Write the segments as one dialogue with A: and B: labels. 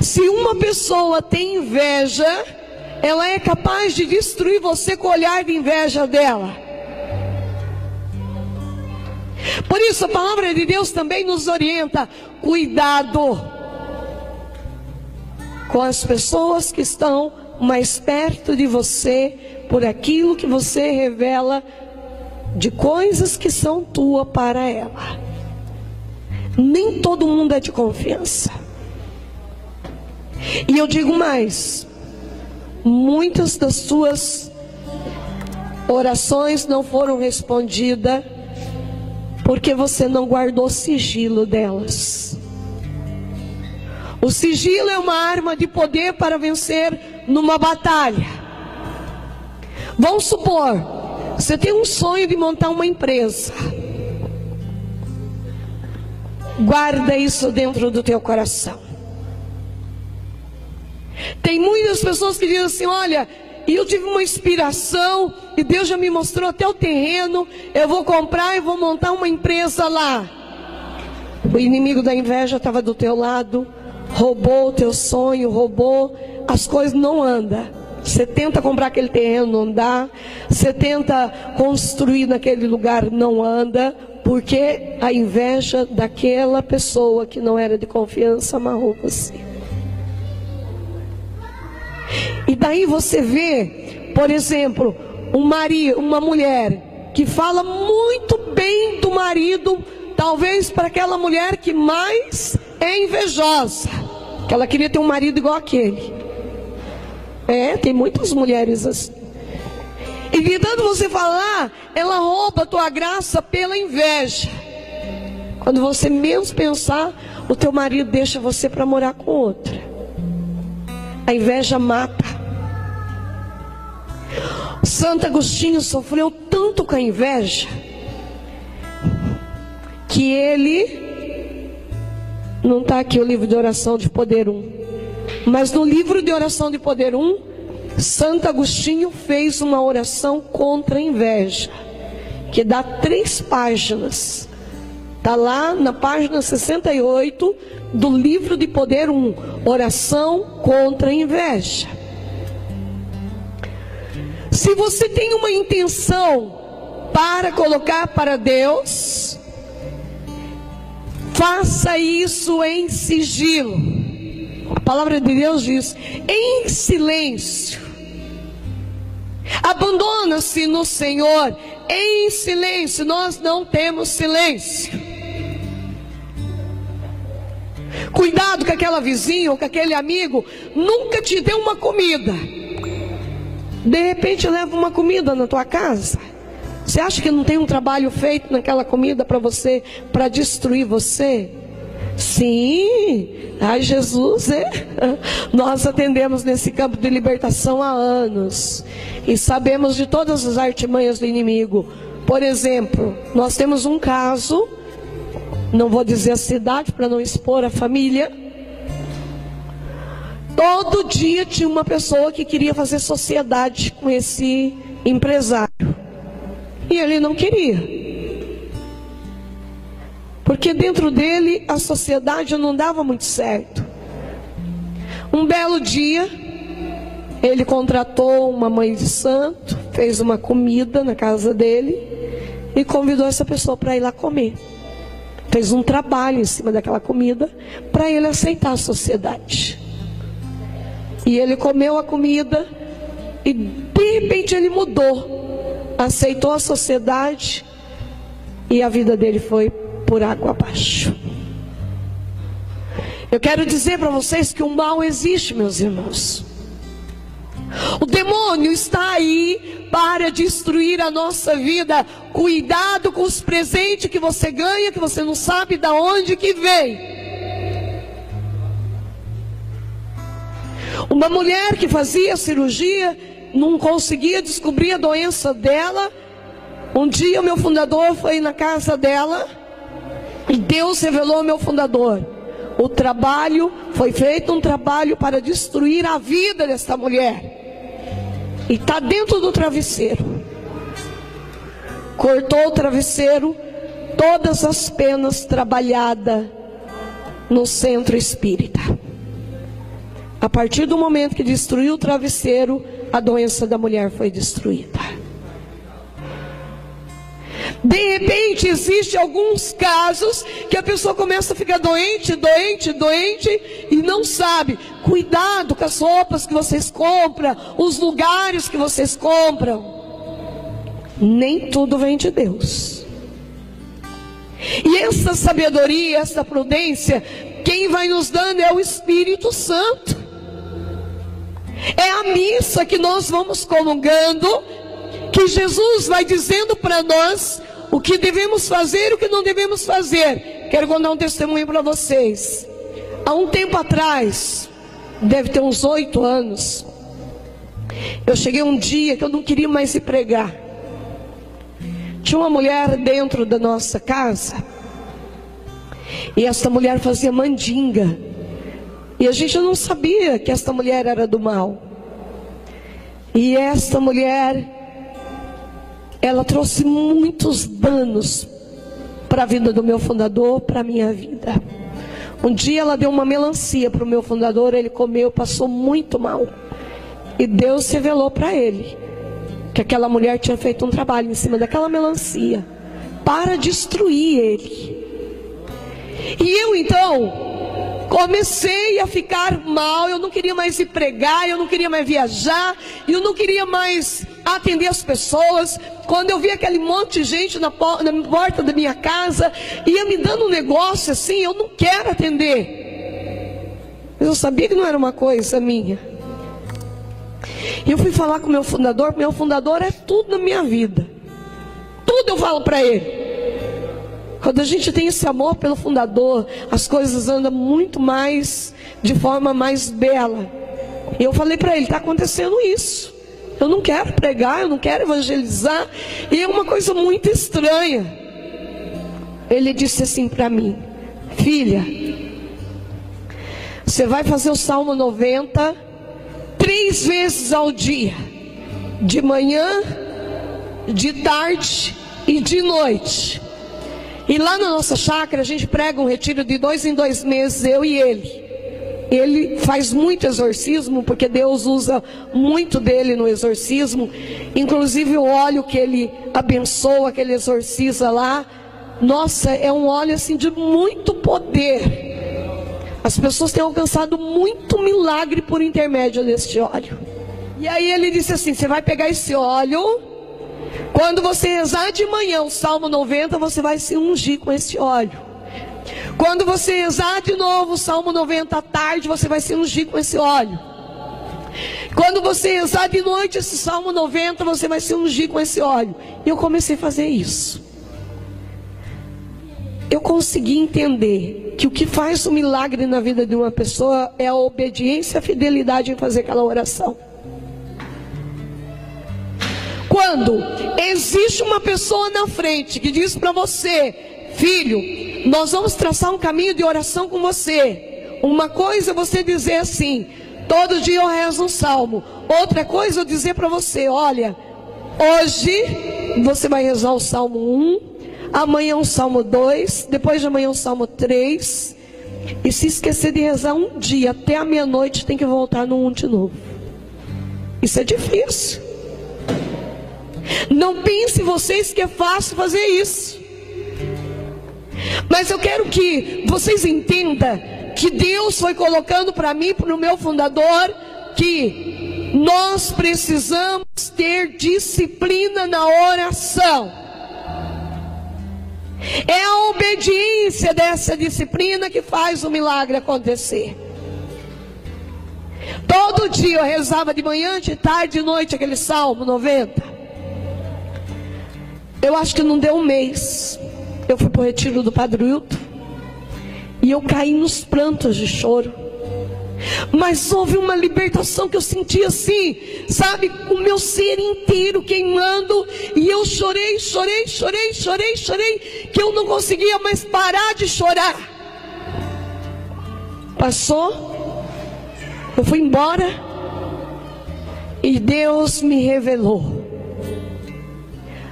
A: Se uma pessoa tem inveja, ela é capaz de destruir você com o olhar de inveja dela. Por isso a palavra de Deus também nos orienta: cuidado com as pessoas que estão mais perto de você, por aquilo que você revela de coisas que são tuas para ela. Nem todo mundo é de confiança. E eu digo mais: muitas das suas orações não foram respondidas porque você não guardou sigilo delas. O sigilo é uma arma de poder para vencer numa batalha. Vamos supor, você tem um sonho de montar uma empresa. Guarda isso dentro do teu coração. Tem muitas pessoas que dizem assim: olha, eu tive uma inspiração e Deus já me mostrou até o terreno, eu vou comprar e vou montar uma empresa lá. O inimigo da inveja estava do teu lado, roubou o teu sonho, roubou, as coisas não andam. Você tenta comprar aquele terreno, não dá. Você tenta construir naquele lugar, não anda, porque a inveja daquela pessoa que não era de confiança amarrou você. E daí você vê, por exemplo, uma mulher que fala muito bem do marido, talvez para aquela mulher que mais é invejosa, que ela queria ter um marido igual aquele. Tem muitas mulheres assim. E de tanto você falar, ela rouba a tua graça pela inveja. Quando você menos pensar, o teu marido deixa você para morar com outra. A inveja mata. Santo Agostinho sofreu tanto com a inveja que ele, não está aqui o livro de oração de poder 1, mas no livro de oração de poder 1, Santo Agostinho fez uma oração contra a inveja, que dá 3 páginas. Está lá na página 68 do livro de poder 1, oração contra a inveja. Se você tem uma intenção para colocar para Deus, faça isso em sigilo. A palavra de Deus diz: em silêncio. Abandona-se no Senhor em silêncio. Nós não temos silêncio. Cuidado com aquela vizinha ou com aquele amigo, nunca te deu uma comida. De repente leva uma comida na tua casa. Você acha que não tem um trabalho feito naquela comida para você, para destruir você? Sim, ai Jesus, nós atendemos nesse campo de libertação há anos e sabemos de todas as artimanhas do inimigo. Por exemplo, nós temos um caso, não vou dizer a cidade para não expor a família. Todo dia tinha uma pessoa que queria fazer sociedade com esse empresário e ele não queria. Porque dentro dele a sociedade não dava muito certo. Um belo dia, ele contratou uma mãe de santo, fez uma comida na casa dele e convidou essa pessoa para ir lá comer. Fez um trabalho em cima daquela comida para ele aceitar a sociedade. E ele comeu a comida e de repente ele mudou, aceitou a sociedade e a vida dele foi por água abaixo. Eu quero dizer para vocês que o mal existe, meus irmãos. O demônio está aí para destruir a nossa vida. Cuidado com os presentes que você ganha, que você não sabe de onde que vem. Uma mulher que fazia cirurgia, não conseguia descobrir a doença dela. Um dia o meu fundador foi na casa dela e Deus revelou ao meu fundador: o trabalho, foi feito um trabalho para destruir a vida desta mulher. E está dentro do travesseiro. Cortou o travesseiro, todas as penas trabalhadas no centro espírita. A partir do momento que destruiu o travesseiro, a doença da mulher foi destruída. De repente, existem alguns casos que a pessoa começa a ficar doente e não sabe. Cuidado com as roupas que vocês compram, os lugares que vocês compram. Nem tudo vem de Deus. E essa sabedoria, essa prudência, quem vai nos dando é o Espírito Santo. É a missa que nós vamos comungando, que Jesus vai dizendo para nós o que devemos fazer e o que não devemos fazer. Quero contar um testemunho para vocês. Há um tempo atrás, deve ter uns 8 anos, eu cheguei um dia que eu não queria mais ir pregar. Tinha uma mulher dentro da nossa casa, e essa mulher fazia mandinga, e a gente não sabia que essa mulher era do mal. E essa mulher, ela trouxe muitos danos para a vida do meu fundador, para a minha vida. Um dia ela deu uma melancia para o meu fundador, ele comeu, passou muito mal. E Deus revelou para ele que aquela mulher tinha feito um trabalho em cima daquela melancia para destruir ele. E eu então comecei a ficar mal, eu não queria mais ir pregar, eu não queria mais viajar, eu não queria mais atender as pessoas. Quando eu vi aquele monte de gente na porta da minha casa, ia me dando um negócio assim, eu não quero atender. Mas eu sabia que não era uma coisa minha. E eu fui falar com meu fundador é tudo na minha vida. Tudo eu falo para ele. Quando a gente tem esse amor pelo fundador, as coisas andam muito mais, de forma mais bela. E eu falei para ele, está acontecendo isso. Eu não quero pregar, eu não quero evangelizar. E é uma coisa muito estranha. Ele disse assim para mim, filha, você vai fazer o Salmo 90 3 vezes ao dia. De manhã, de tarde e de noite. E lá na nossa chácara a gente prega um retiro de 2 em 2 meses, eu e ele. Ele faz muito exorcismo, porque Deus usa muito dele no exorcismo. Inclusive o óleo que ele abençoa, que ele exorciza lá, nossa, é um óleo assim de muito poder. As pessoas têm alcançado muito milagre por intermédio deste óleo. E aí ele disse assim, você vai pegar esse óleo, quando você rezar de manhã o Salmo 90, você vai se ungir com esse óleo. Quando você rezar de novo o Salmo 90 à tarde, você vai se ungir com esse óleo. Quando você rezar de noite esse Salmo 90, você vai se ungir com esse óleo. E eu comecei a fazer isso. Eu consegui entender que o que faz um milagre na vida de uma pessoa é a obediência e a fidelidade em fazer aquela oração. Quando existe uma pessoa na frente que diz para você, filho, nós vamos traçar um caminho de oração com você. Uma coisa é você dizer assim, todo dia eu rezo um salmo. Outra coisa é eu dizer para você, olha, hoje você vai rezar o Salmo 1, amanhã o Salmo 2, depois de amanhã o Salmo 3. E se esquecer de rezar um dia, até a meia-noite tem que voltar no 1 de novo. Isso é difícil. Não pense vocês que é fácil fazer isso. Mas eu quero que vocês entendam que Deus foi colocando para mim, para o meu fundador, que nós precisamos ter disciplina na oração. É a obediência dessa disciplina que faz o milagre acontecer. Todo dia eu rezava de manhã, de tarde, de noite aquele Salmo 90. Eu acho que não deu um mês, eu fui para o retiro do Padre Wilton e eu caí nos prantos de choro. Mas houve uma libertação que eu senti assim, sabe, o meu ser inteiro queimando. E eu chorei, que eu não conseguia mais parar de chorar. Passou, eu fui embora e Deus me revelou.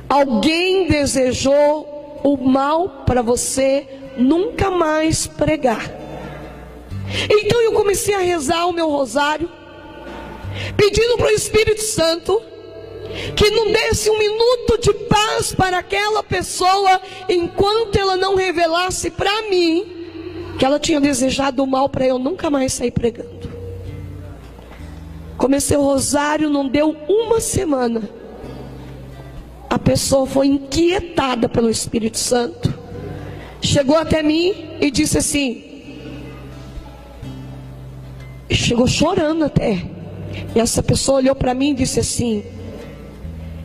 A: Alguém desejou o mal para você nunca mais pregar. Então eu comecei a rezar o meu rosário, pedindo para o Espírito Santo que não desse um minuto de paz para aquela pessoa, enquanto ela não revelasse para mim que ela tinha desejado o mal, para eu nunca mais sair pregando. Comecei o rosário, não deu uma semana, a pessoa foi inquietada pelo Espírito Santo, chegou até mim e disse assim, chegou chorando até, e essa pessoa olhou para mim e disse assim: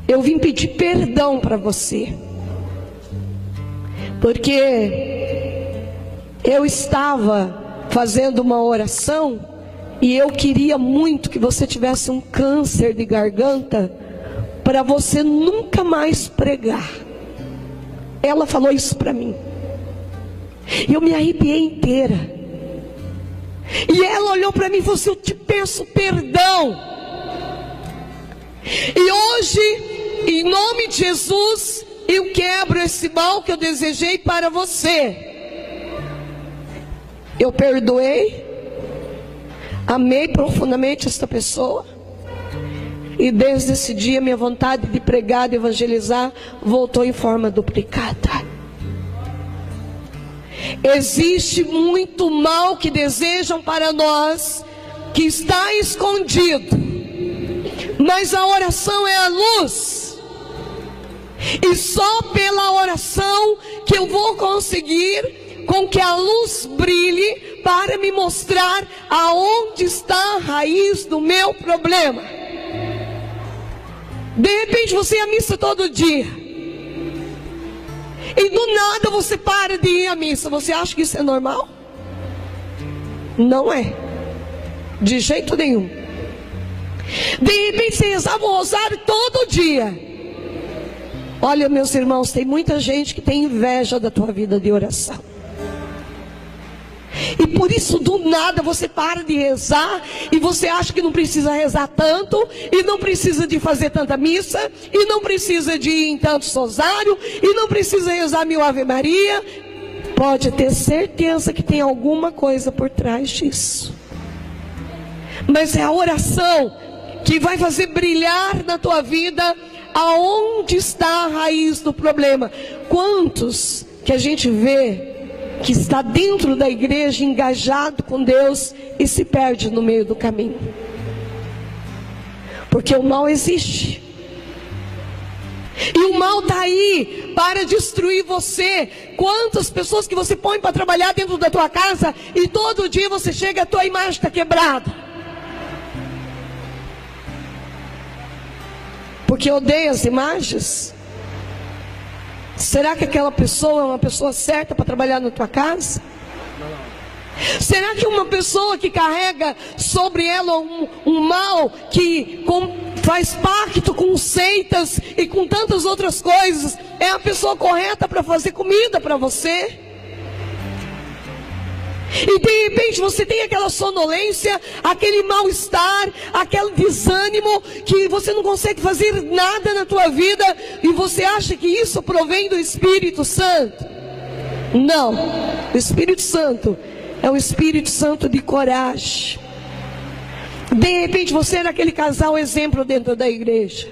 A: eu vim pedir perdão para você, porque eu estava fazendo uma oração e eu queria muito que você tivesse um câncer de garganta para você nunca mais pregar. Ela falou isso para mim. E eu me arrepiei inteira. E ela olhou para mim e falou assim: eu te peço perdão. E hoje, em nome de Jesus, eu quebro esse mal que eu desejei para você. Eu perdoei, amei profundamente esta pessoa, e desde esse dia minha vontade de pregar, de evangelizar, voltou em forma duplicada. Existe muito mal que desejam para nós, que está escondido, mas a oração é a luz, e só pela oração que eu vou conseguir com que a luz brilhe para me mostrar aonde está a raiz do meu problema. De repente você ia à missa todo dia, e do nada você para de ir à missa. Você acha que isso é normal? Não é, de jeito nenhum. De repente você rezava o rosário todo dia. Olha, meus irmãos, tem muita gente que tem inveja da tua vida de oração, e por isso do nada você para de rezar, e você acha que não precisa rezar tanto, e não precisa de fazer tanta missa, e não precisa de ir em tanto rosário, e não precisa rezar 1000 Ave Maria. Pode ter certeza que tem alguma coisa por trás disso, mas é a oração que vai fazer brilhar na tua vida aonde está a raiz do problema. Quantos que a gente vê que está dentro da igreja, engajado com Deus, e se perde no meio do caminho? Porque o mal existe, e o mal está aí para destruir você. Quantas pessoas que você põe para trabalhar dentro da tua casa, e todo dia você chega, a tua imagem está quebrada, porque odeia as imagens? Será que aquela pessoa é uma pessoa certa para trabalhar na tua casa? Será que uma pessoa que carrega sobre ela um mal, que faz pacto com seitas e com tantas outras coisas, é a pessoa correta para fazer comida para você? E de repente você tem aquela sonolência, aquele mal-estar, aquele desânimo, que você não consegue fazer nada na tua vida, e você acha que isso provém do Espírito Santo? Não, o Espírito Santo é um Espírito Santo de coragem. De repente você era aquele casal exemplo dentro da igreja,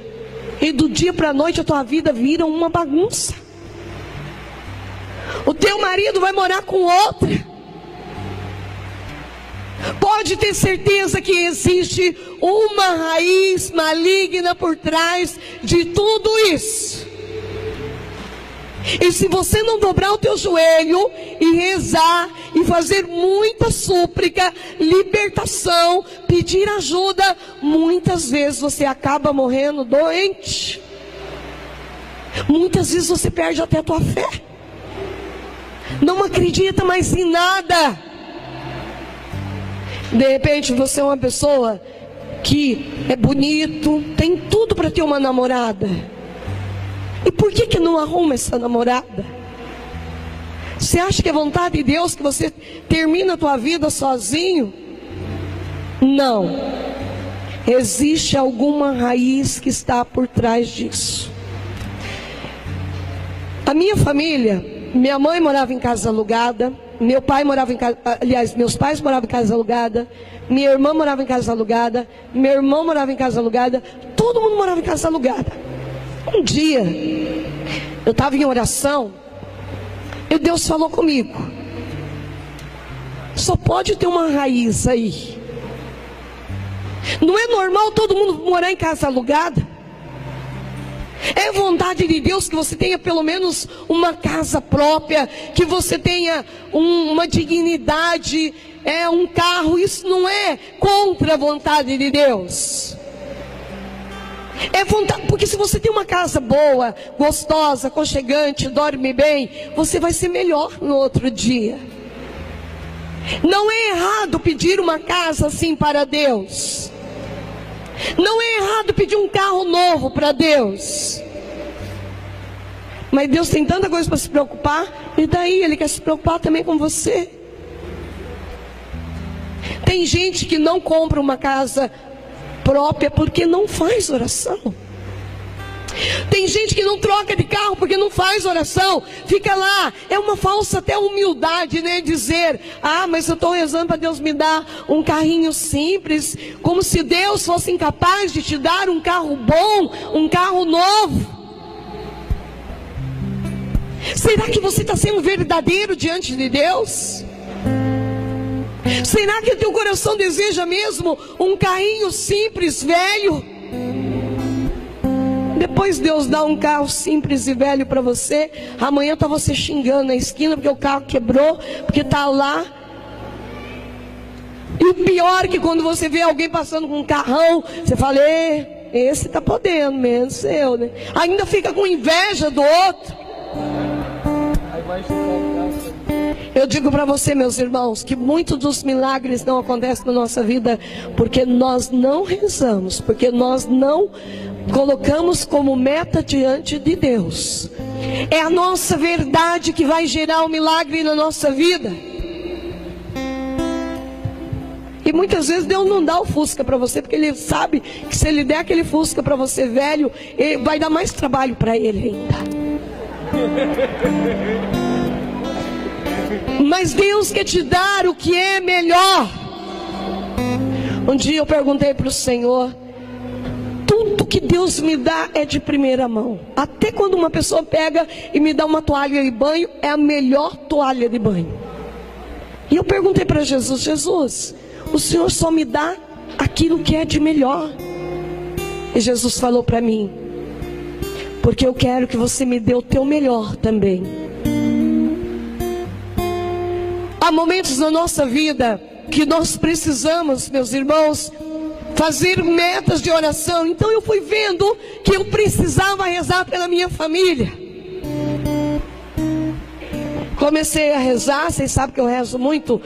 A: e do dia para a noite a tua vida vira uma bagunça. O teu marido vai morar com outra. Pode ter certeza que existe uma raiz maligna por trás de tudo isso. E se você não dobrar o teu joelho e rezar e fazer muita súplica, libertação, pedir ajuda, muitas vezes você acaba morrendo doente. Muitas vezes você perde até a tua fé, não acredita mais em nada. De repente você é uma pessoa que é bonito, tem tudo para ter uma namorada. E por que não arruma essa namorada? Você acha que é vontade de Deus que você termine a tua vida sozinho? Não. Existe alguma raiz que está por trás disso. A minha família, Minha mãe morava em casa alugada, meu pai morava em casa, aliás, meus pais moravam em casa alugada, minha irmã morava em casa alugada, meu irmão morava em casa alugada, todo mundo morava em casa alugada. Um dia, eu estava em oração, e Deus falou comigo: só pode ter uma raiz aí. Não é normal todo mundo morar em casa alugada? É vontade de Deus que você tenha pelo menos uma casa própria, que você tenha uma dignidade, um carro. Isso não é contra a vontade de Deus. É vontade, porque se você tem uma casa boa, gostosa, aconchegante, dorme bem, você vai ser melhor no outro dia. Não é errado pedir uma casa assim para Deus. Não é errado pedir um carro novo para Deus. Mas Deus tem tanta coisa para se preocupar. E daí Ele quer se preocupar também com você. Tem gente que não compra uma casa própria porque não faz oração. Tem gente que não troca de carro porque não faz oração. Fica lá, é uma falsa até humildade, né? Dizer: ah, mas eu estou rezando para Deus me dar um carrinho simples. Como se Deus fosse incapaz de te dar um carro bom, um carro novo. Será que você está sendo verdadeiro diante de Deus? Será que o teu coração deseja mesmo um carrinho simples, velho? Depois Deus dá um carro simples e velho para você. Amanhã está você xingando na esquina porque o carro quebrou, porque está lá. E o pior é que quando você vê alguém passando com um carrão, você fala: esse está podendo, menos eu, né? Ainda fica com inveja do outro. Eu digo para você, meus irmãos, que muitos dos milagres não acontecem na nossa vida porque nós não rezamos, porque nós não colocamos como meta diante de Deus. É a nossa verdade que vai gerar um milagre na nossa vida. E muitas vezes Deus não dá o Fusca para você, porque Ele sabe que se Ele der aquele Fusca para você velho, vai dar mais trabalho para Ele ainda. Mas Deus quer te dar o que é melhor. Um dia eu perguntei para o Senhor: tudo que Deus me dá é de primeira mão. Até quando uma pessoa pega e me dá uma toalha de banho, é a melhor toalha de banho. E eu perguntei para Jesus: Jesus, o Senhor só me dá aquilo que é de melhor. E Jesus falou para mim: porque eu quero que você me dê o teu melhor também. Há momentos na nossa vida que nós precisamos, meus irmãos, fazer metas de oração. Então eu fui vendo que eu precisava rezar pela minha família. Comecei a rezar. Vocês sabem que eu rezo muito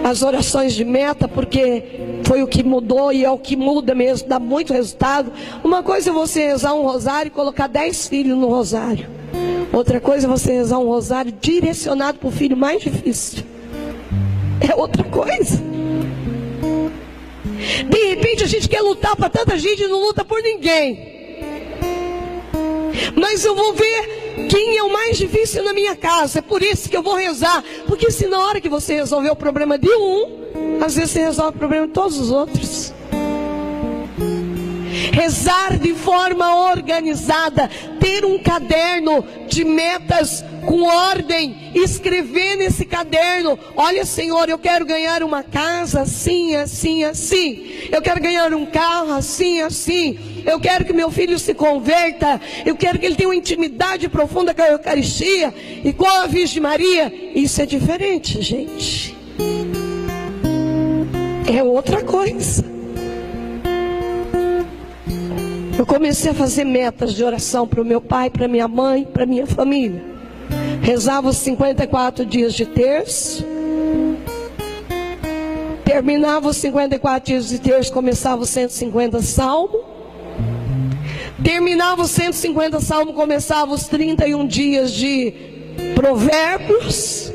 A: as orações de meta, porque foi o que mudou e é o que muda mesmo, dá muito resultado. Uma coisa é você rezar um rosário e colocar 10 filhos no rosário. Outra coisa é você rezar um rosário direcionado para o filho mais difícil. É outra coisa. De repente a gente quer lutar para tanta gente e não luta por ninguém. Mas eu vou ver quem é o mais difícil na minha casa. É por isso que eu vou rezar. Porque se na hora que você resolver o problema de um, às vezes você resolve o problema de todos os outros. Rezar de forma organizada, ter um caderno de metas com ordem, escrever nesse caderno: olha, Senhor, eu quero ganhar uma casa assim, assim, assim. Eu quero ganhar um carro assim, assim. Eu quero que meu filho se converta. Eu quero que ele tenha uma intimidade profunda com a Eucaristia e com a Virgem Maria. Isso é diferente, gente. É outra coisa. Eu comecei a fazer metas de oração para o meu pai, para minha mãe, para minha família. Rezava os 54 dias de terço. Terminava os 54 dias de terço, começava os 150 salmos. Terminava os 150 salmos, começava os 31 dias de provérbios.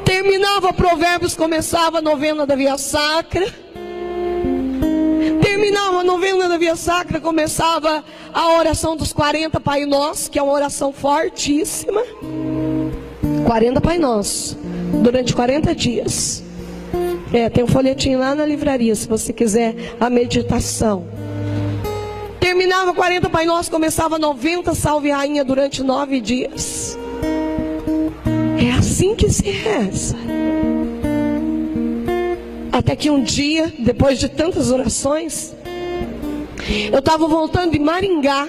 A: Terminava provérbios, começava a novena da Via Sacra. Terminava a novena da Via Sacra, começava a oração dos 40 Pai Nosso, que é uma oração fortíssima. 40 Pai Nosso, durante 40 dias. Tem um folhetinho lá na livraria, se você quiser a meditação. Terminava 40 Pai Nosso, começava 90 Salve Rainha durante 9 dias. É assim que se reza. Até que um dia, depois de tantas orações, eu estava voltando de Maringá.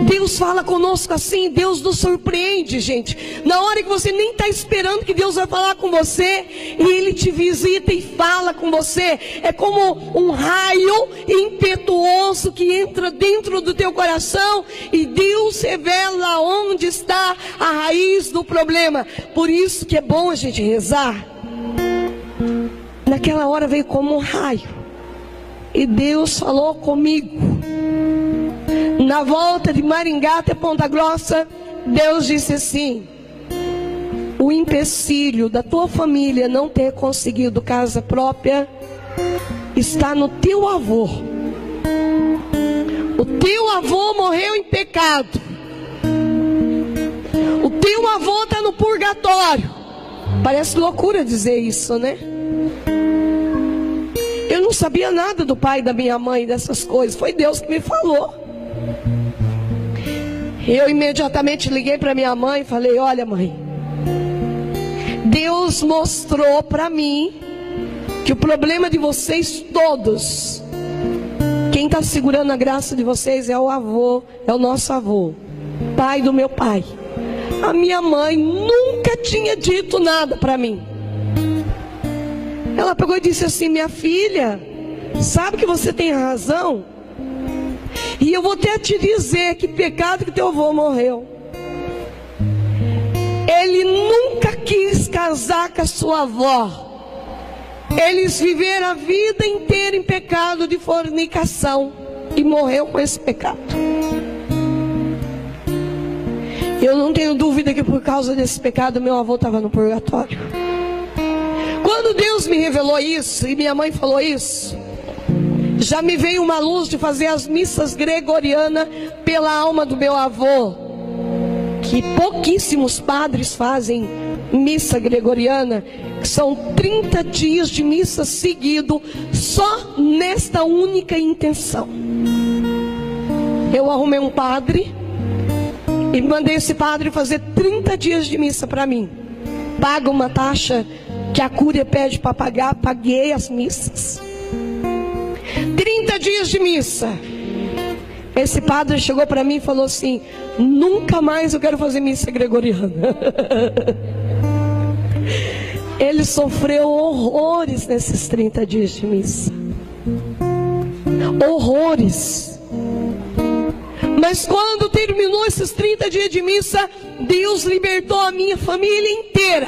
A: Deus fala conosco assim, Deus nos surpreende, gente. Na hora que você nem está esperando que Deus vai falar com você, e Ele te visita e fala com você. É como um raio impetuoso que entra dentro do teu coração, e Deus revela onde está a raiz do problema. Por isso que é bom a gente rezar. Naquela hora veio como um raio, e Deus falou comigo. Na volta de Maringá até Ponta Grossa, Deus disse assim: o empecilho da tua família não ter conseguido casa própria está no teu avô. O teu avô morreu em pecado. O teu avô está no purgatório. Parece loucura dizer isso, né? Eu não sabia nada do pai da minha mãe, dessas coisas. Foi Deus que me falou. Eu imediatamente liguei para minha mãe e falei: olha, mãe, Deus mostrou para mim que o problema de vocês todos, quem está segurando a graça de vocês é o avô, é o nosso avô, pai do meu pai. A minha mãe nunca tinha dito nada para mim. Ela pegou e disse assim: minha filha, sabe que você tem razão? E eu vou até te dizer que pecado que teu avô morreu. Ele nunca quis casar com a sua avó. Eles viveram a vida inteira em pecado de fornicação e morreu com esse pecado. Eu não tenho dúvida que por causa desse pecado meu avô estava no purgatório. Quando Deus me revelou isso e minha mãe falou isso, já me veio uma luz de fazer as missas gregorianas pela alma do meu avô, que pouquíssimos padres fazem missa gregoriana, que são 30 dias de missa seguido, só nesta única intenção. Eu arrumei um padre e mandei esse padre fazer 30 dias de missa para mim. Paga uma taxa que a cúria pede para pagar, paguei as missas. 30 dias de missa. Esse padre chegou para mim e falou assim: nunca mais eu quero fazer missa gregoriana. Ele sofreu horrores nesses 30 dias de missa. Horrores. Mas quando terminou esses 30 dias de missa, Deus libertou a minha família inteira.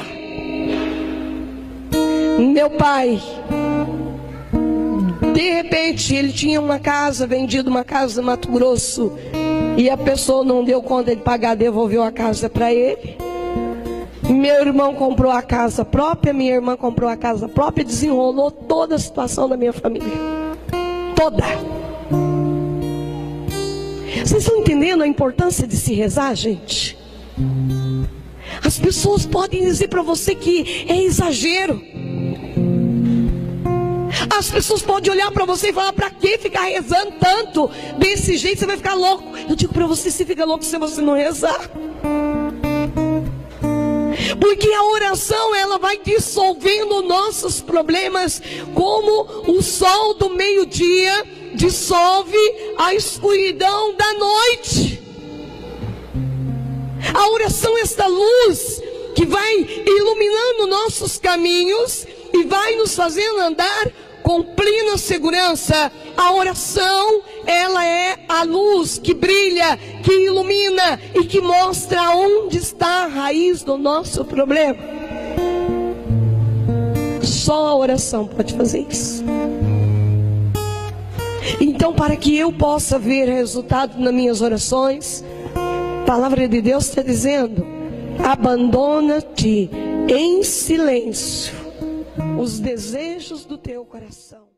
A: Meu pai, de repente, ele tinha uma casa, vendido uma casa no Mato Grosso, e a pessoa não deu conta de pagar, devolveu a casa para ele. Meu irmão comprou a casa própria, minha irmã comprou a casa própria, desenrolou toda a situação da minha família. Toda. Vocês estão entendendo a importância de se rezar, gente? As pessoas podem dizer para você que é exagero. As pessoas podem olhar para você e falar: para que ficar rezando tanto? Desse jeito você vai ficar louco. Eu digo para você: se fica louco se você não rezar. Porque a oração, ela vai dissolvendo nossos problemas, como o sol do meio-dia dissolve a escuridão da noite. A oração é esta luz que vai iluminando nossos caminhos e vai nos fazendo andar com plena segurança. A oração, ela é a luz que brilha, que ilumina e que mostra onde está a raiz do nosso problema. Só a oração pode fazer isso. Então, para que eu possa ver resultado nas minhas orações, a palavra de Deus está dizendo: abandona-te em silêncio os desejos do teu coração.